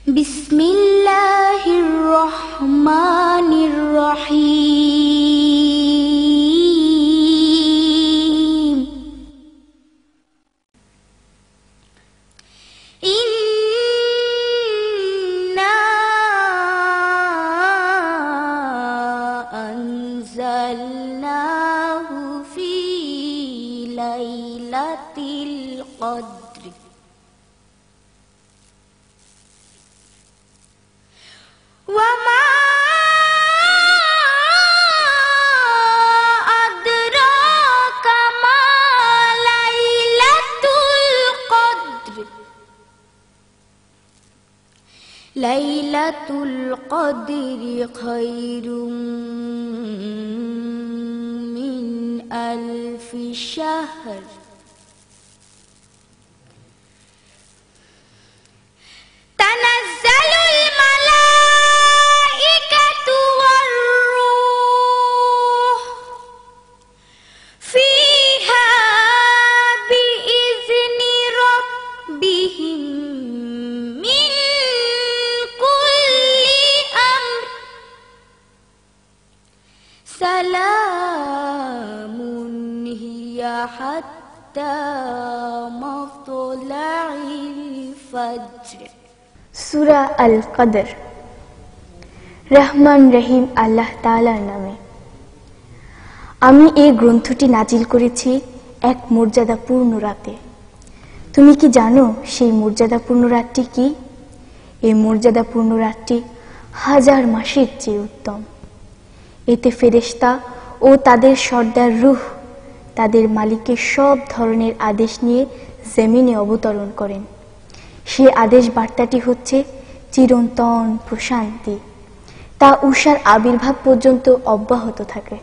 বিসমিল্লাহির রহমানির রহিম। ইন্না আনজালনাহু ফি লাইলাতিল কদর وما أدراك ما ليلة القدر ليلة القدر خير من 1000 شهر সালামুন হিয়া হাত্তা মাতলাইল ফজর। সূরা আল কদর। রহমান রহিম আল্লাহ তাআলার নামে। আমি এই গ্রন্থটি নাজিল করেছি এক মর্যাদাপূর্ণ রাতে। তুমি কি জানো সেই মর্যাদাপূর্ণ রাতটি কি? এই মর্যাদাপূর্ণ রাতটি 1000 মাসের চেয়ে উত্তম। এতে ফেরেশতা ও তাদের সর্দার রূহ তাদের মালিকের সব ধরনের আদেশ নিয়ে জমিনে অবতরণ করেন। সেই আদেশ বার্তাটি হচ্ছে চিরন্তন প্রশান্তি, তা উষার আবির্ভাব পর্যন্ত অব্যাহত থাকে।